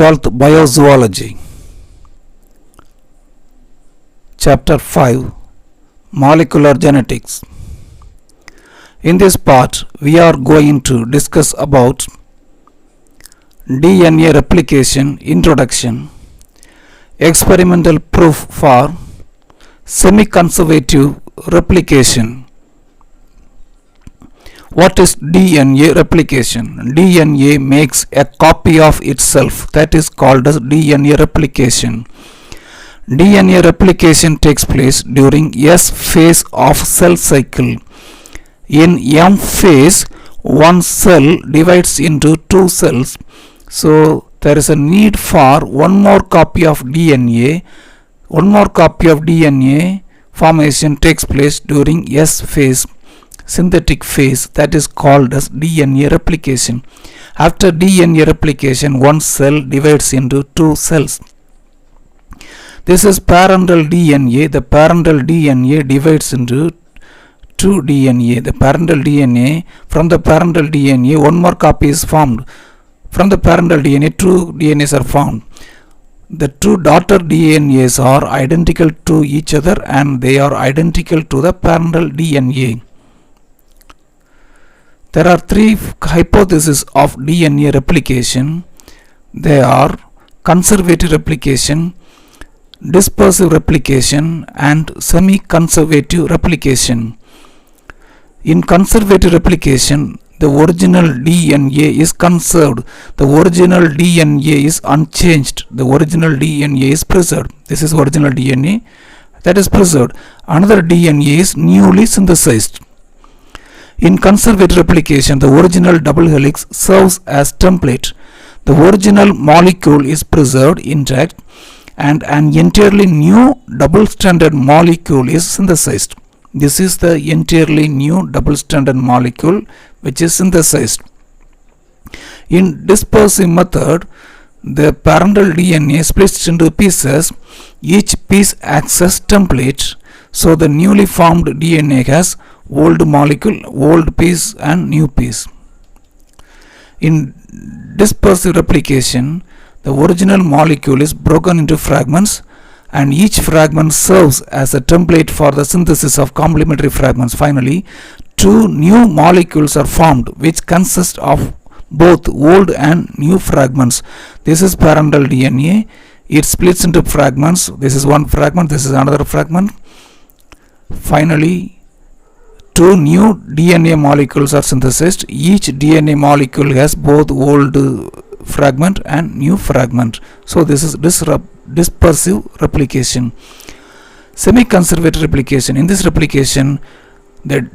12th Biozoology. Chapter 5 Molecular Genetics. In this part, we are going to discuss about DNA replication introduction, experimental proof for semi-conservative replication. What is DNA replication? DNA makes a copy of itself, that is called as DNA replication. DNA replication takes place during S phase of cell cycle. In M phase, one cell divides into two cells, so there is a need for one more copy of DNA. One more copy of DNA formation takes place during S phase, synthetic phase, that is called as DNA replication. After DNA replication, one cell divides into two cells. This is parental DNA. The parental DNA divides into two DNA. The parental DNA, from the parental DNA, one more copy is formed. From the parental DNA, two DNAs are formed. The two daughter DNAs are identical to each other and they are identical to the parental DNA. There are three hypotheses of DNA replication. They are conservative replication, dispersive replication, and semi-conservative replication. In conservative replication, the original DNA is conserved. The original DNA is unchanged. The original DNA is preserved. This is original DNA that is preserved. Another DNA is newly synthesized. In conservative replication, the original double helix serves as template. The original molecule is preserved intact and an entirely new double-stranded molecule is synthesized. This is the entirely new double-stranded molecule which is synthesized. In dispersive method, the parental DNA splits into pieces. Each piece acts as template. So the newly formed DNA has old molecule, old piece and new piece. In dispersive replication, the original molecule is broken into fragments and each fragment serves as a template for the synthesis of complementary fragments. Finally, two new molecules are formed which consist of both old and new fragments. This is parental DNA. It splits into fragments. This is one fragment, this is another fragment. Finally, two new DNA molecules are synthesized. Each DNA molecule has both old fragment and new fragment. So this is dispersive replication. Semi-conservative replication. In this replication, the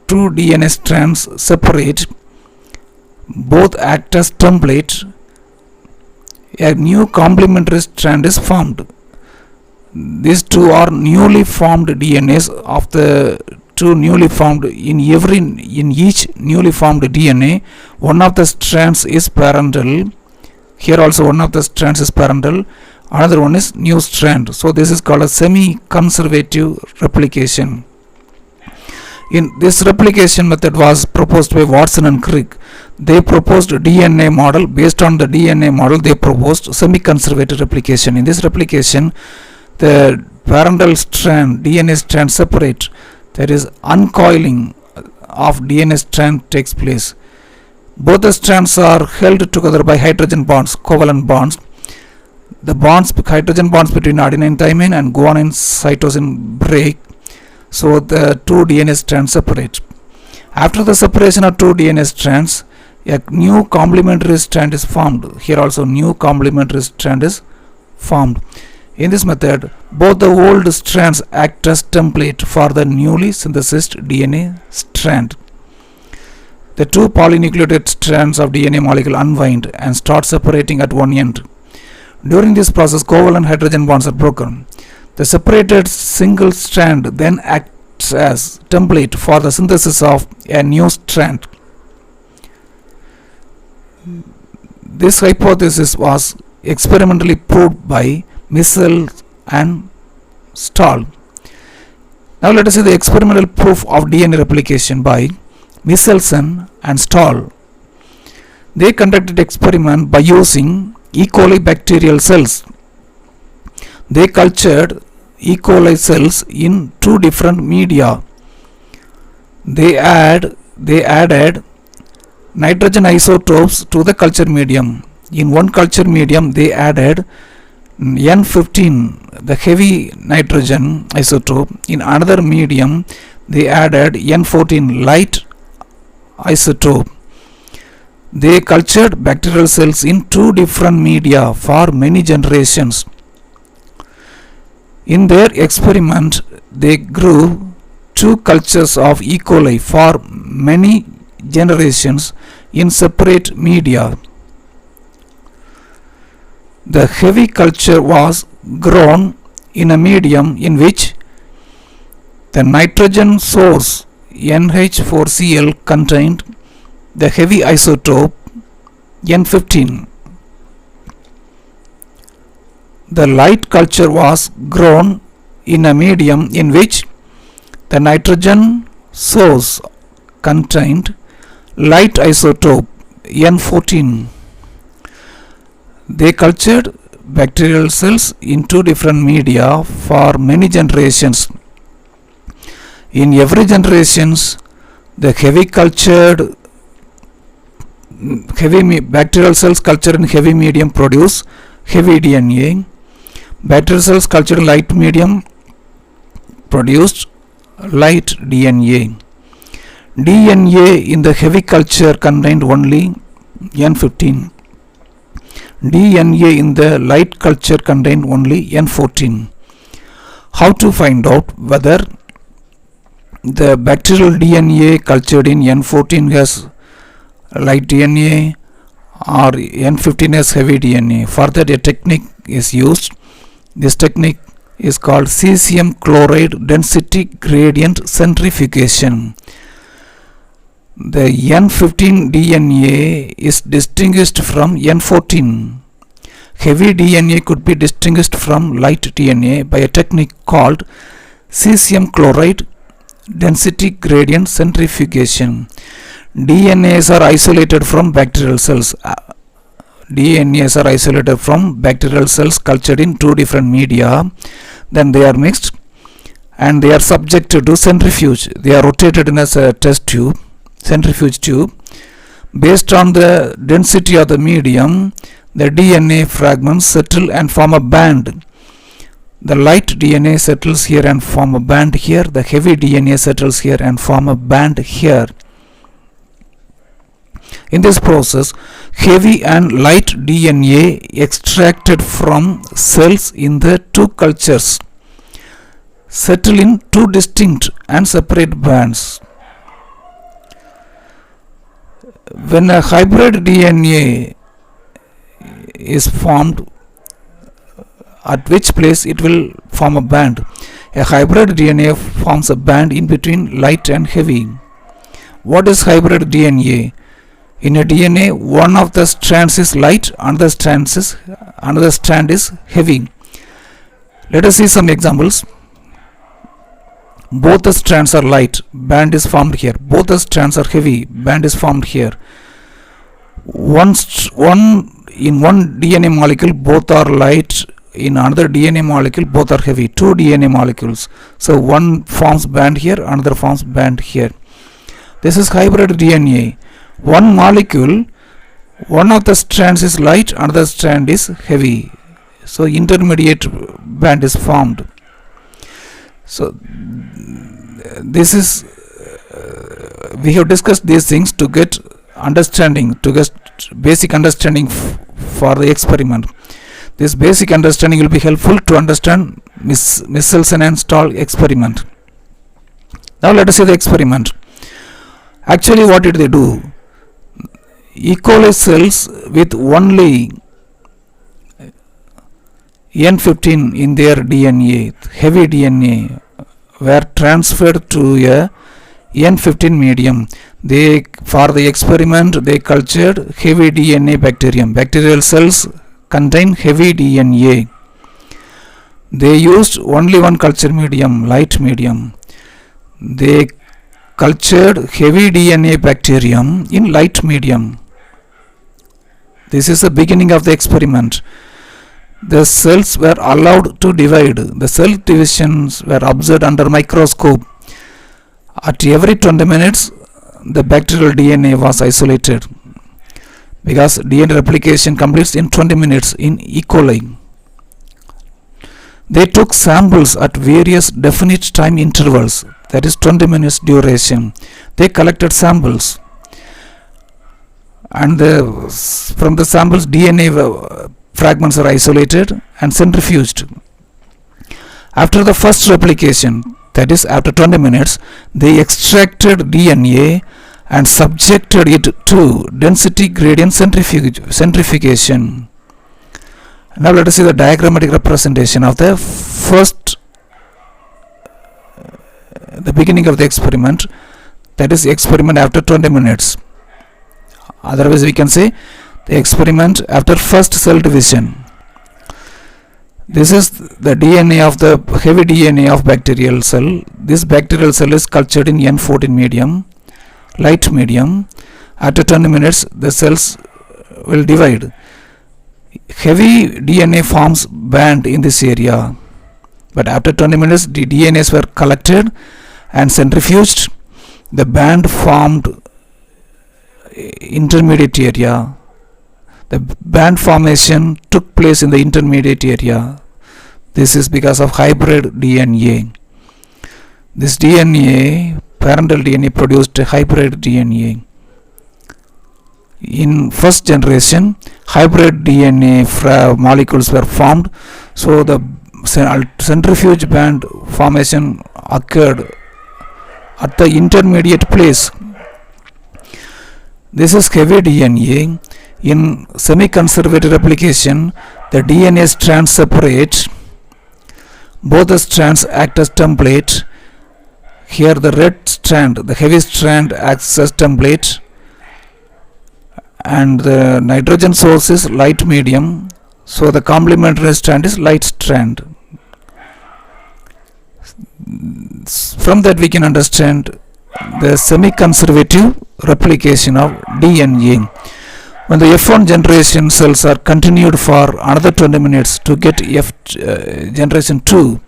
two DNA strands separate, both act as template. A new complementary strand is formed. These two are newly formed DNAs of the two newly formed. In each newly formed DNA, one of the strands is parental. Here also one of the strands is parental, another one is new strand. So this is called a semi-conservative replication. In this replication method was proposed by Watson and Crick. They proposed a DNA model. Based on the DNA model, they proposed semi-conservative replication. In this replication, the parental strand, DNA strand separate. There is uncoiling of DNA strand takes place. Both the strands are held together by hydrogen bonds, covalent bonds. The bonds, hydrogen bonds between adenine, thymine and guanine, cytosine break. So the two DNA strands separate. After the separation of two DNA strands, a new complementary strand is formed. Here also new complementary strand is formed. In this method, both the old strands act as template for the newly synthesized DNA strand. The two polynucleotide strands of DNA molecule unwind and start separating at one end. During this process, covalent hydrogen bonds are broken. The separated single strand then acts as template for the synthesis of a new strand. This hypothesis was experimentally proved by Missel and Stahl. Now let us see the experimental proof of DNA replication by Michelson and Stahl. They conducted experiment by using E. coli bacterial cells. They cultured E. coli cells in two different media. They added nitrogen isotopes to the culture medium. In one culture medium they added N15, the heavy nitrogen isotope. In another medium they added N14, light isotope. They cultured bacterial cells in two different media for many generations. In their experiment, they grew two cultures of E. coli for many generations in separate media. The heavy culture was grown in a medium in which the nitrogen source NH4Cl contained the heavy isotope N15. The light culture was grown in a medium in which the nitrogen source contained light isotope N14. They cultured bacterial cells in two different media for many generations. In every generations, the bacterial cells cultured in heavy medium produce heavy DNA. Bacterial cells cultured in light medium produced light DNA. DNA in the heavy culture contained only N15. DNA in the light culture contained only N14. How to find out whether the bacterial DNA cultured in N14 has light DNA or N15 has heavy DNA? For that a technique is used. This technique is called cesium chloride density gradient centrifugation. The N15 DNA is distinguished from N14. Heavy DNA could be distinguished from light DNA by a technique called cesium chloride density gradient centrifugation. DNAs are isolated from bacterial cells. DNAs are isolated from bacterial cells cultured in two different media. Then they are mixed and they are subjected to centrifuge. They are rotated in a test tube, centrifuge tube. Based on the density of the medium, the DNA fragments settle and form a band. The light DNA settles here and form a band here. The heavy DNA settles here and form a band here. In this process, heavy and light DNA extracted from cells in the two cultures settle in two distinct and separate bands. When a hybrid DNA is formed, at which place it will form a band? A hybrid DNA forms a band in between light and heavy. What is hybrid DNA? In a DNA, one of the strands is light, another strand is heavy. Let us see some examples. Both the strands are light, band is formed here. Both the strands are heavy, band is formed here. In one DNA molecule, both are light. In another DNA molecule, both are heavy. Two DNA molecules. So one forms band here, another forms band here. This is hybrid DNA. One molecule, one of the strands is light, another strand is heavy. So intermediate band is formed. So this is we have discussed these things to get understanding, to get basic understanding for the experiment. This basic understanding will be helpful to understand Michelson and Stahl experiment. Now let us see the experiment. Actually, what did they do? E. coli cells with only N15 in their DNA, heavy DNA, were transferred to a N15 medium. For the experiment, they cultured heavy DNA bacterium. Bacterial cells contain heavy DNA. They used only one culture medium, light medium. They cultured heavy DNA bacterium in light medium. This is the beginning of the experiment. The cells were allowed to divide. The cell divisions were observed under microscope. At every 20 minutes, the bacterial DNA was isolated because DNA replication completes in 20 minutes in E. coli. They took samples at various definite time intervals, that is 20 minutes duration. They collected samples, and from the samples DNA fragments are isolated and centrifuged. After the first replication, that is after 20 minutes, they extracted DNA and subjected it to density gradient centrifugation. Now let us see the diagrammatic representation of the the beginning of the experiment, that is experiment after 20 minutes. Otherwise we can say the experiment after first cell division. This is the DNA of the heavy DNA of bacterial cell. This bacterial cell is cultured in N14 medium, light medium. After 20 minutes the cells will divide. Heavy DNA forms band in this area, but after 20 minutes the DNAs were collected and centrifuged. The band formed intermediate area. The band formation took place in the intermediate area. This is because of hybrid DNA. This DNA, parental DNA, produced a hybrid DNA. In first generation, hybrid DNA molecules were formed, so the centrifuge band formation occurred at the intermediate place. This is heavy DNA. In semi-conservative replication, the DNA strands separate. Both the strands act as template. Here the red strand, the heavy strand, acts as template, and the nitrogen source is light medium, so the complementary strand is light strand. From that we can understand the semi-conservative replication of DNA. When the F1 generation cells are continued for another 20 minutes to get generation 2,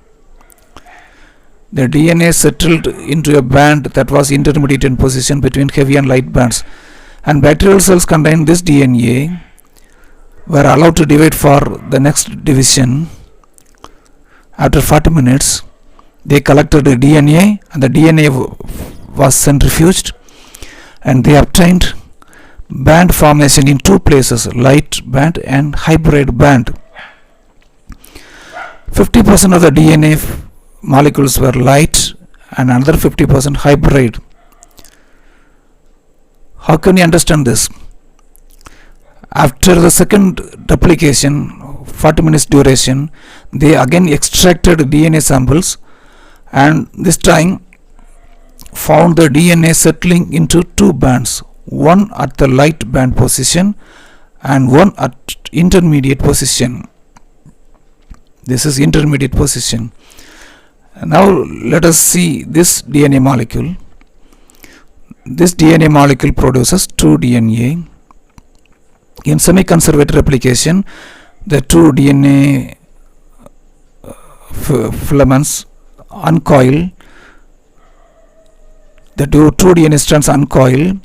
the DNA settled into a band that was intermediate in position between heavy and light bands, and bacterial cells containing this DNA were allowed to divide for the next division. After 40 minutes, they collected the DNA, and the DNA was centrifuged, and they obtained band formation in two places, light band and hybrid band. 50% of the DNA molecules were light and another 50% hybrid. How can you understand this? After the second replication, 40 minutes duration, they again extracted DNA samples, and this time found the DNA settling into two bands, one at the light band position and one at intermediate position. This is intermediate position. Now let us see this DNA molecule. This DNA molecule produces 2 DNA. In semi-conservative replication, the 2 DNA filaments uncoil, the 2 DNA strands uncoil,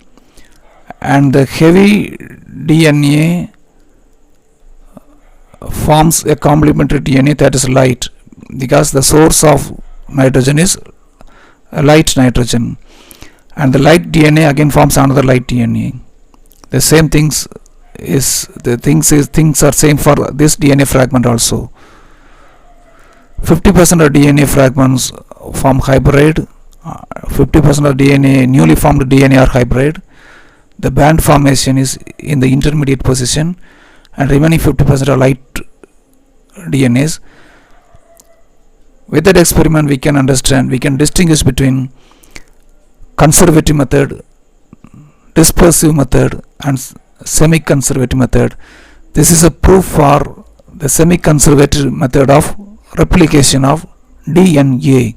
and the heavy DNA forms a complementary DNA that is light, because the source of nitrogen is a light nitrogen, and the light DNA again forms another light DNA. The same things are same for this DNA fragment also. 50% of DNA fragments form hybrid, 50% of DNA newly formed DNA are hybrid. The band formation is in the intermediate position, and remaining 50% are light DNAs. With that experiment we can understand, we can distinguish between conservative method, dispersive method, and semi-conservative method. This is a proof for the semi-conservative method of replication of DNA.